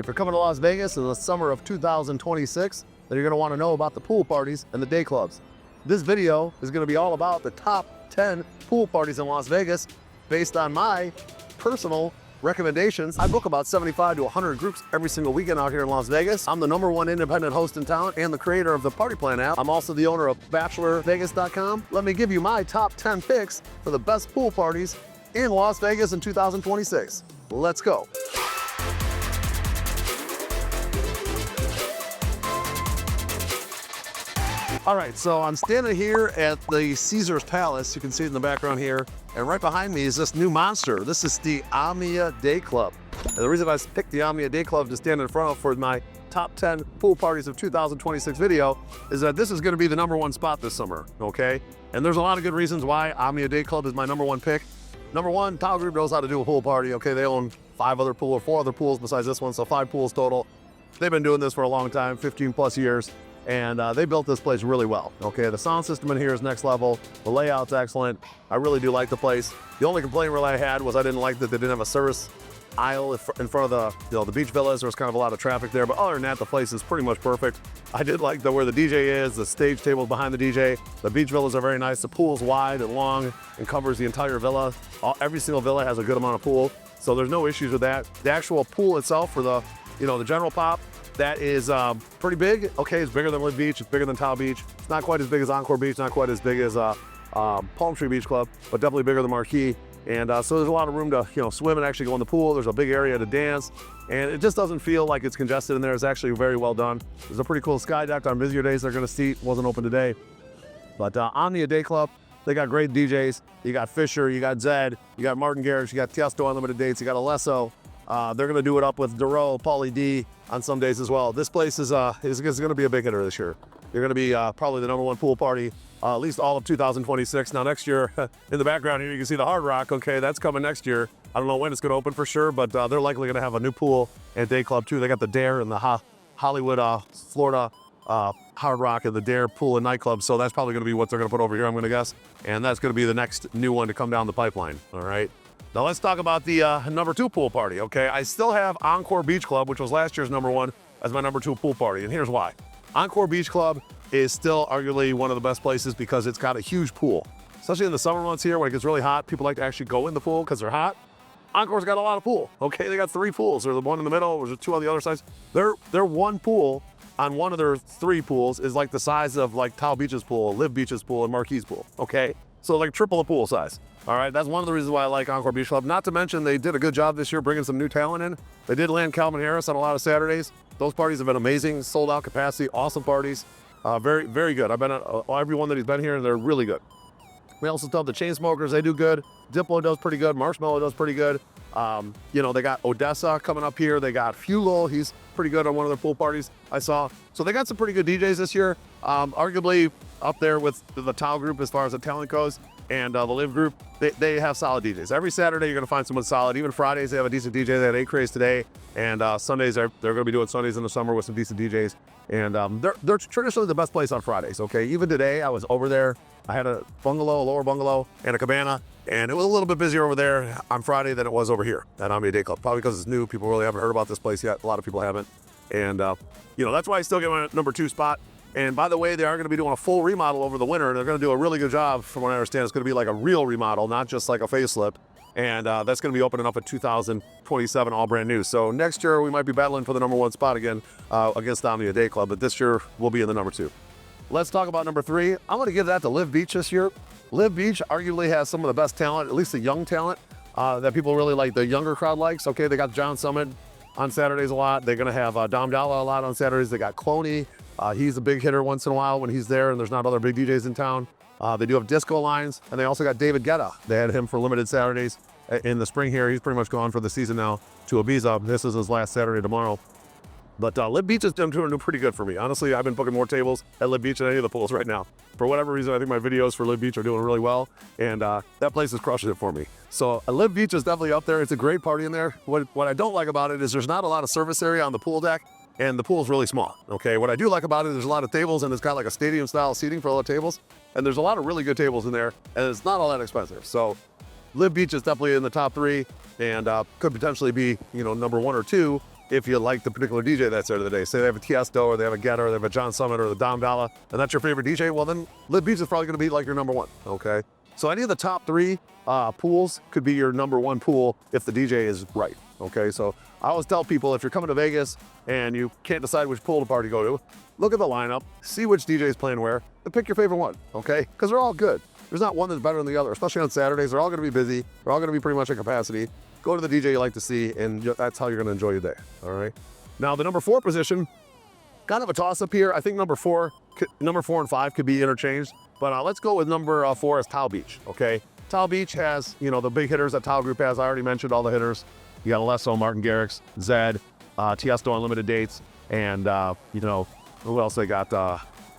you're coming to Las Vegas in the summer of 2026, then you're going to want to know about the pool parties and the day clubs. This video is going to be all about the top 10 pool parties in Las Vegas based on my personal recommendations. I book about 75 to 100 groups every single weekend out here in Las Vegas. I'm the #1 independent host in town and the creator of the Party Plan app. I'm also the owner of BachelorVegas.com. Let me give you my top 10 picks for the best pool parties in Las Vegas in 2026. Let's go. All right, so I'm standing here at the Caesars Palace. You can see it in the background here. And right behind me is this new monster. This is the Omnia Dayclub. And the reason I picked the Omnia Dayclub to stand in front of for my top 10 pool parties of 2026 video is that this is gonna be the #1 spot this summer, okay? And there's a lot of good reasons why Omnia Dayclub is my #1 pick. Number one, TAO Group knows how to do a pool party, okay? They own 4 other pools besides this one, so 5 pools total. They've been doing this for a long time, 15 plus years. And they built this place really well, okay? The sound system in here is next level. The layout's excellent. I really do like the place. The only complaint really I had was I didn't like that they didn't have a service aisle in front of the beach villas. There was kind of a lot of traffic there, but other than that, the place is pretty much perfect. I did like where the DJ is, the stage table behind the DJ. The beach villas are very nice. The pool's wide and long and covers the entire villa. Every single villa has a good amount of pool, so there's no issues with that. The actual pool itself for the general pop, that is pretty big. Okay, it's bigger than LIV Beach, it's bigger than TAO Beach. It's not quite as big as Encore Beach, not quite as big as Palm Tree Beach Club, but definitely bigger than Marquee. And so there's a lot of room to swim and actually go in the pool. There's a big area to dance, and it just doesn't feel like it's congested in there. It's actually very well done. There's a pretty cool sky deck on busier days they're gonna seat. Wasn't open today. But Omnia Dayclub, they got great DJs. You got Fisher, you got Zed, you got Martin Garrix, you got Tiesto Unlimited Dates, you got Alesso. They're gonna do it up with Duro, Pauly D on some days as well. This place is gonna be a big hitter this year. You're gonna be probably the #1 pool party, at least all of 2026. Now next year, in the background here, you can see the Hard Rock. Okay, that's coming next year. I don't know when it's gonna open for sure, but they're likely gonna have a new pool and day club too. They got the Dare and the Hollywood, Florida Hard Rock and the Dare pool and nightclub. So that's probably gonna be what they're gonna put over here, I'm gonna guess. And that's gonna be the next new one to come down the pipeline, all right? Now let's talk about the #2 pool party, okay? I still have Encore Beach Club, which was last year's #1, as my #2 pool party, and here's why. Encore Beach Club is still arguably one of the best places because it's got a huge pool. Especially in the summer months here when it gets really hot, people like to actually go in the pool because they're hot. Encore's got a lot of pool, okay? They got 3 pools. There's the one in the middle, there's 2 on the other sides. Their one pool on one of their 3 pools is like the size of like TAO Beach's pool, LIV Beach's pool, and Marquee's pool, okay? So like triple the pool size. All right, that's one of the reasons why I like Encore Beach Club. Not to mention they did a good job this year bringing some new talent in. They did land Calvin Harris on a lot of Saturdays. Those parties have been amazing, sold out capacity, awesome parties. Very, very good. I've been at every one that he's been here and they're really good. We also still have the Chainsmokers, they do good. Diplo does pretty good, Marshmello does pretty good. They got Odessa coming up here. They got Fulo, he's pretty good on one of their pool parties I saw. So they got some pretty good DJs this year. Arguably up there with the TAO Group as far as the talent goes. And the LIV Group, they have solid DJs. Every Saturday, you're gonna find someone solid. Even Fridays, they have a decent DJ. They had 8 craze today. And Sundays, they're gonna be doing Sundays in the summer with some decent DJs. And they're traditionally the best place on Fridays, okay? Even today, I was over there. I had a bungalow, a lower bungalow, and a cabana. And it was a little bit busier over there on Friday than it was over here at Omnia Dayclub. Probably because it's new. People really haven't heard about this place yet. A lot of people haven't. And, that's why I still get my #2 spot. And by the way, they are going to be doing a full remodel over the winter. They're going to do a really good job, from what I understand. It's going to be like a real remodel, not just like a facelift. And that's going to be opening up in 2027, all brand new. So next year, we might be battling for the #1 spot again against Omnia Dayclub, but this year, we'll be in the #2. Let's talk about #3. I'm going to give that to LIV Beach this year. LIV Beach arguably has some of the best talent, at least the young talent, that people really like, the younger crowd likes. Okay, they got John Summit on Saturdays a lot. They're going to have Dom Dalla a lot on Saturdays. They got Cloney. He's a big hitter once in a while when he's there and there's not other big DJs in town. They do have Disco Lines, and they also got David Guetta. They had him for limited Saturdays in the spring here. He's pretty much gone for the season now to Ibiza. This is his last Saturday tomorrow. But LIV Beach is doing pretty good for me. Honestly, I've been booking more tables at LIV Beach than any of the pools right now. For whatever reason, I think my videos for LIV Beach are doing really well, and that place is crushing it for me. So LIV Beach is definitely up there. It's a great party in there. What I don't like about it is there's not a lot of service area on the pool deck, and the pool's really small, okay? What I do like about it is there's a lot of tables, and it's got like a stadium-style seating for all the tables, and there's a lot of really good tables in there, and it's not all that expensive. So LIV Beach is definitely in the top 3, and could potentially be, #1 or 2. if you like the particular DJ that's there today. Say they have a Tiesto, or they have a Getter, or they have a John Summit, or the Dom Dalla, and that's your favorite DJ, well then LIV Beach is probably gonna be like your number one, okay? So any of the top 3 pools could be your number 1 pool if the DJ is right, okay? So I always tell people, if you're coming to Vegas and you can't decide which pool party to go to, look at the lineup, see which DJ is playing where, and pick your favorite one, okay? Because they're all good. There's not one that's better than the other, especially on Saturdays. They're all gonna be busy. They're all gonna be pretty much at capacity. Go to the DJ you like to see, and that's how you're gonna enjoy your day, all right? Now, the number 4 position, kind of a toss-up here. I think number 4 and 5 could be interchanged, but let's go with number 4 as TAO Beach, okay? TAO Beach has, you know, the big hitters that TAO Group has. I already mentioned all the hitters. You got Alesso, Martin Garrix, Zed, Tiesto Unlimited Dates, and, you know, who else they got?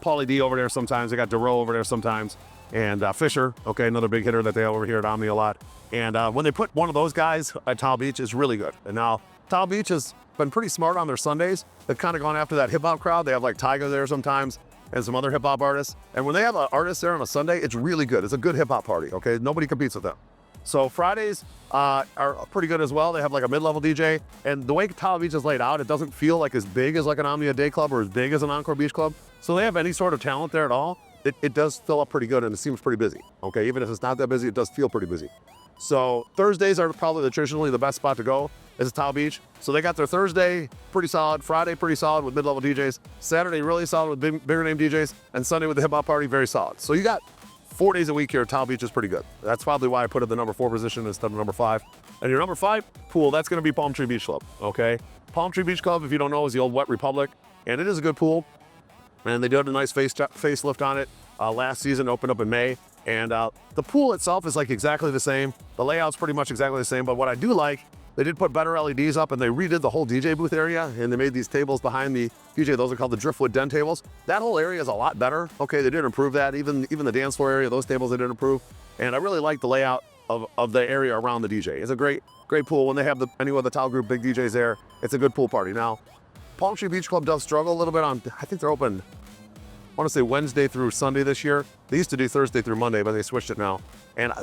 Pauly D over there sometimes. They got DeRoe over there sometimes. And Fisher, okay, another big hitter that they have over here at Omni a lot. And when they put one of those guys at TAO Beach, it's really good. And now, TAO Beach has been pretty smart on their Sundays. They've kind of gone after that hip-hop crowd. They have like Tyga there sometimes and some other hip-hop artists. And when they have an artist there on a Sunday, it's really good. It's a good hip-hop party, okay? Nobody competes with them. So Fridays are pretty good as well. They have like a mid-level DJ. And the way TAO Beach is laid out, it doesn't feel like as big as like an Omnia Dayclub or as big as an Encore Beach Club. So they have any sort of talent there at all. It does fill up pretty good, and it seems pretty busy, okay? Even if it's not that busy, it does feel pretty busy. So Thursdays are probably traditionally the best spot to go is TAO Beach. So they got their Thursday pretty solid, Friday pretty solid with mid-level DJs, Saturday really solid with bigger name DJs, and Sunday with the hip-hop party very solid. So you got 4 days a week here. TAO Beach is pretty good. That's probably why I put it in the number 4 position instead of number 5. And your number 5 pool, that's gonna be Palm Tree Beach Club, okay? Palm Tree Beach Club, if you don't know, is the old Wet Republic, and it is a good pool. And they did a nice facelift on it last season, opened up in May. And the pool itself is like exactly the same. The layout's pretty much exactly the same. But what I do like, they did put better LEDs up, and they redid the whole DJ booth area, and they made these tables behind the DJ. Those are called the driftwood den tables. That whole area is a lot better. Okay, they did improve that. Even the dance floor area, those tables they did improve. And I really like the layout of the area around the DJ. It's a great pool. When they have any of the TAO Group big DJs there, it's a good pool party. Now, Palm Tree Beach Club does struggle a little bit on, I think they're open, I want to say Wednesday through Sunday this year. They used to do Thursday through Monday, but they switched it now. And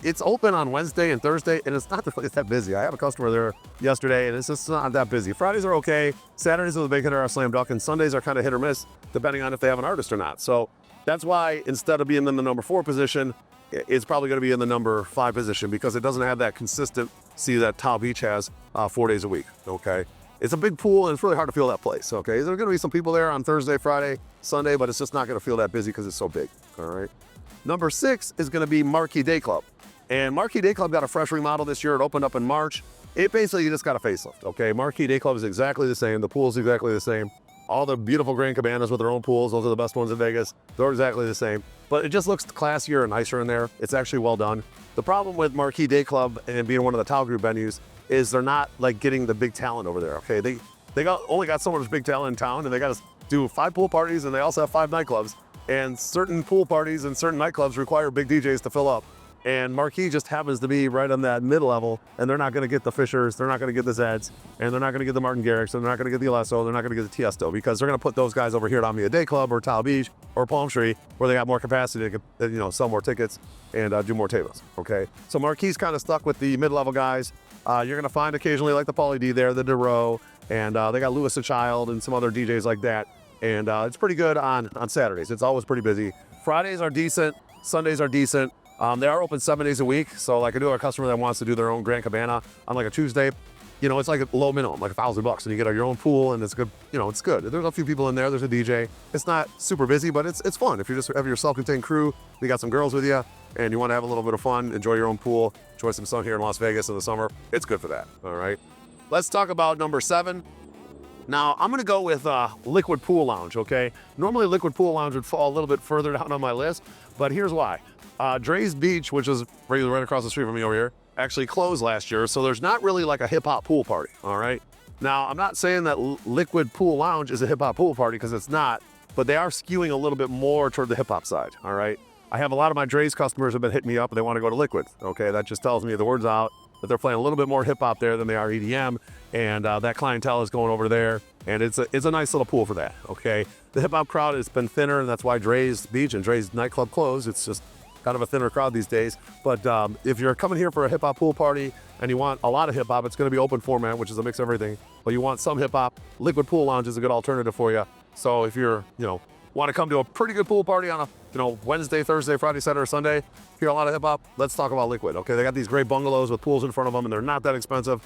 it's open on Wednesday and Thursday, and it's not really that busy. I have a customer there yesterday, and it's just not that busy. Fridays are okay. Saturdays are the big hitter, are slam dunk, and Sundays are kind of hit or miss, depending on if they have an artist or not. So that's why instead of being in the number 4 position, it's probably going to be in the number 5 position, because it doesn't have that consistency that TAO Beach has 4 days a week, okay? It's a big pool, and it's really hard to feel that place, okay? There are going to be some people there on Thursday, Friday, Sunday, but it's just not going to feel that busy because it's so big, all right? Number 6 is going to be Marquee Dayclub. And Marquee Dayclub got a fresh remodel this year. It opened up in March. It basically just got a facelift, okay? Marquee Dayclub is exactly the same. The pool's exactly the same. All the beautiful Grand Cabanas with their own pools, those are the best ones in Vegas. They're exactly the same. But it just looks classier and nicer in there. It's actually well done. The problem with Marquee Dayclub and being one of the TAO Group venues is they're not like getting the big talent over there, okay? They only got so much big talent in town, and they got to do 5 pool parties, and they also have 5 nightclubs. And certain pool parties and certain nightclubs require big DJs to fill up. And Marquee just happens to be right on that mid-level, and they're not going to get the Fishers, they're not going to get the Zeds, and they're not going to get the Martin Garrix, and they're not going to get the Alesso, they're not going to get the Tiesto, because they're going to put those guys over here at Omnia Dayclub or TAO Beach or Palm Tree, where they got more capacity to sell more tickets and do more tables, okay? So Marquee's kind of stuck with the mid-level guys. You're going to find occasionally like the Pauly D there, the DeRoe, and they got Lewis the Child and some other DJs like that. And it's pretty good on Saturdays. It's always pretty busy. Fridays are decent. Sundays are decent. They are open 7 days a week. So like I do have a customer that wants to do their own Grand Cabana on like a Tuesday. It's like a low minimum, like $1,000, and you get your own pool, and it's good. It's good. There's a few people in there. There's a DJ. It's not super busy, but it's fun. If you just have your self-contained crew, you got some girls with you, and you want to have a little bit of fun, enjoy your own pool, enjoy some sun here in Las Vegas in the summer, it's good for that, all right? Let's talk about number 7. Now, I'm going to go with Liquid Pool Lounge, okay? Normally, Liquid Pool Lounge would fall a little bit further down on my list, but here's why. Dre's Beach, which is right across the street from me over here, actually closed last year, so there's not really like a hip-hop pool party, all right? Now, I'm not saying that Liquid Pool Lounge is a hip-hop pool party, because it's not, but they are skewing a little bit more toward the hip-hop side, all right? I have a lot of my Dre's customers have been hitting me up, and they want to go to Liquid, okay? That just tells me the word's out, that they're playing a little bit more hip-hop there than they are EDM, and that clientele is going over there, and it's a nice little pool for that, okay? The hip-hop crowd has been thinner, and that's why Dre's Beach and Dre's nightclub closed. It's just kind of a thinner crowd these days. But if you're coming here for a hip hop pool party and you want a lot of hip hop, it's going to be open format, which is a mix of everything. But you want some hip hop, Liquid Pool Lounge is a good alternative for you. So if you're, want to come to a pretty good pool party on a, Wednesday, Thursday, Friday, Saturday, or Sunday, hear a lot of hip hop, let's talk about Liquid. Okay, they got these great bungalows with pools in front of them, and they're not that expensive.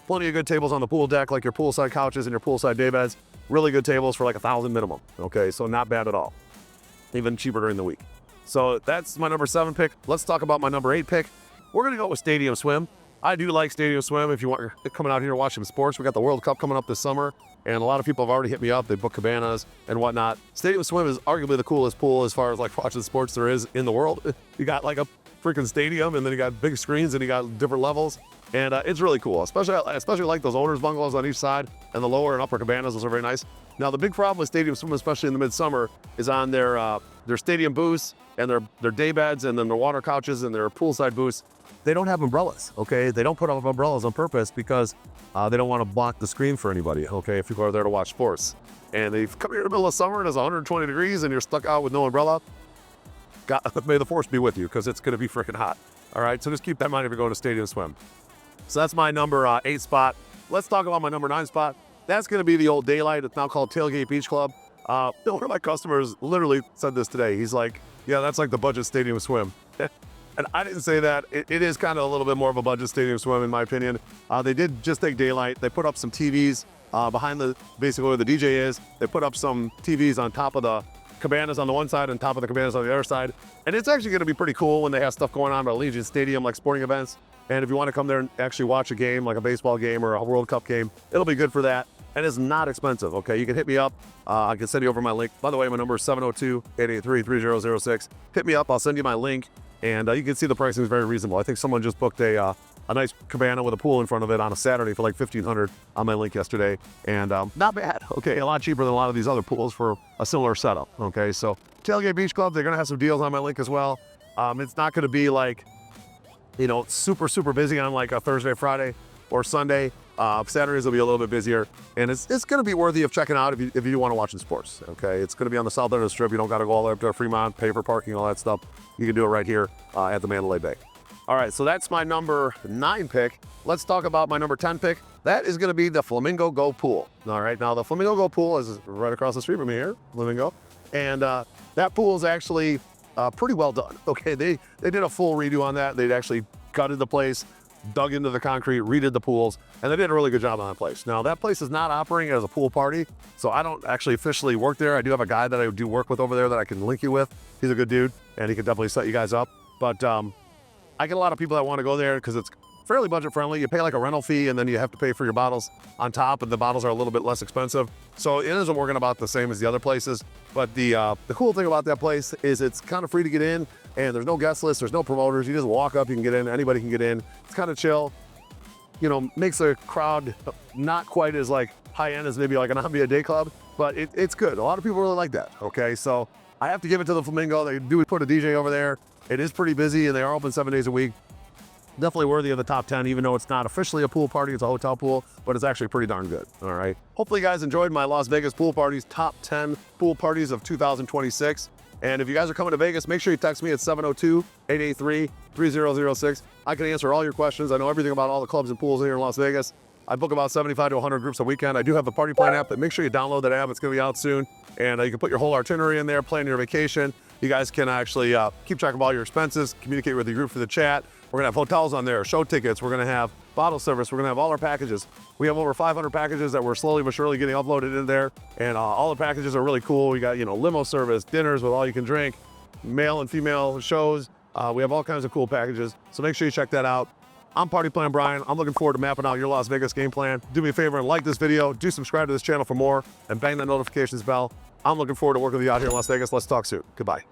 Plenty of good tables on the pool deck, like your poolside couches and your poolside day beds. Really good tables for like $1,000 minimum. Okay, so not bad at all. Even cheaper during the week. So that's my number 7 pick. Let's talk about my number 8 pick. We're gonna go with Stadium Swim. I do like Stadium Swim if you want coming out here to watch some sports. We got the World Cup coming up this summer, and a lot of people have already hit me up. They book cabanas and whatnot. Stadium Swim is arguably the coolest pool as far as like watching sports there is in the world. You got like a freaking stadium, and then you got big screens, and you got different levels, and it's really cool. Especially like those owners bungalows on each side, and the lower and upper cabanas. Those are very nice. Now the big problem with Stadium Swim, especially in the midsummer, is on their stadium booths and their day beds, and then their water couches and their poolside booths. They don't have umbrellas. Okay, they don't put up umbrellas on purpose because they don't want to block the screen for anybody. Okay, if people are there to watch sports, and they come here in the middle of summer and it's 120 degrees and you're stuck out with no umbrella, may the force be with you, because it's going to be freaking hot. All right, so just keep that in mind if you're going to Stadium Swim. So that's my number 8 spot. Let's talk about my number 9 spot. That's going to be the old Daylight. It's now called Tailgate Beach Club. One of my customers literally said this today. He's like, yeah, that's like the budget Stadium Swim. And I didn't say that. It is kind of a little bit more of a budget Stadium Swim in my opinion. They did just take Daylight. They put up some TVs behind basically where the DJ is. They put up some TVs on top of the cabanas on the one side and top of the cabanas on the other side. And it's actually going to be pretty cool when they have stuff going on at Allegiant Stadium, like sporting events. And if you want to come there and actually watch a game, like a baseball game or a World Cup game, it'll be good for that. And it's not expensive, okay? You can hit me up. I can send you over my link. By the way, my number is 702-883-3006. Hit me up. I'll send you my link. And you can see the pricing is very reasonable. I think someone just booked a nice cabana with a pool in front of it on a Saturday for like $1,500 on my link yesterday. And not bad, okay? A lot cheaper than a lot of these other pools for a similar setup, okay? So Tailgate Beach Club, they're gonna have some deals on my link as well. It's not gonna be like, super, super busy on like a Thursday, Friday, or Sunday. Saturdays will be a little bit busier, and it's gonna be worthy of checking out if you do want to watch some sports, okay? It's gonna be on the south end of the strip. You don't gotta go all the way up to Fremont, pay for parking, all that stuff. You can do it right here at the Mandalay Bay. All right, so that's my number 9 pick. Let's talk about my number 10 pick. That is gonna be the Flamingo Go Pool. All right, now the Flamingo Go Pool is right across the street from me here, Flamingo. And that pool is actually pretty well done, okay? They did a full redo on that. They'd actually gutted the place, dug into the concrete, redid the pools, and they did a really good job on that place. Now, that place is not operating as a pool party, so I don't actually officially work there. I do have a guy that I do work with over there that I can link you with. He's a good dude, and he can definitely set you guys up. But I get a lot of people that want to go there because it's fairly budget friendly. You pay like a rental fee, and then you have to pay for your bottles on top, and the bottles are a little bit less expensive. So it isn't working about the same as the other places. But the cool thing about that place is it's kind of free to get in, and there's no guest list, there's no promoters. You just walk up, you can get in, anybody can get in. It's kind of chill. Makes the crowd not quite as like high end as maybe like an Omnia Dayclub, but it's good. A lot of people really like that, okay? So I have to give it to the Flamingo. They do put a DJ over there. It is pretty busy, and they are open 7 days a week. Definitely worthy of the top 10, even though it's not officially a pool party, it's a hotel pool, but it's actually pretty darn good, all right? Hopefully you guys enjoyed my Las Vegas pool parties, top 10 pool parties of 2026. And if you guys are coming to Vegas, make sure you text me at 702-883-3006. I can answer all your questions. I know everything about all the clubs and pools here in Las Vegas. I book about 75 to 100 groups a weekend. I do have the Party Plan app, but make sure you download that app. It's gonna be out soon. And you can put your whole itinerary in there, plan your vacation. You guys can actually keep track of all your expenses, communicate with the group through the chat. We're gonna have hotels on there, show tickets. We're gonna have bottle service. We're gonna have all our packages. We have over 500 packages that we're slowly but surely getting uploaded in there. And all the packages are really cool. We got, limo service, dinners with all you can drink, male and female shows. We have all kinds of cool packages. So make sure you check that out. I'm Party Plan Brian. I'm looking forward to mapping out your Las Vegas game plan. Do me a favor and like this video. Do subscribe to this channel for more and bang that notifications bell. I'm looking forward to working with you out here in Las Vegas. Let's talk soon. Goodbye.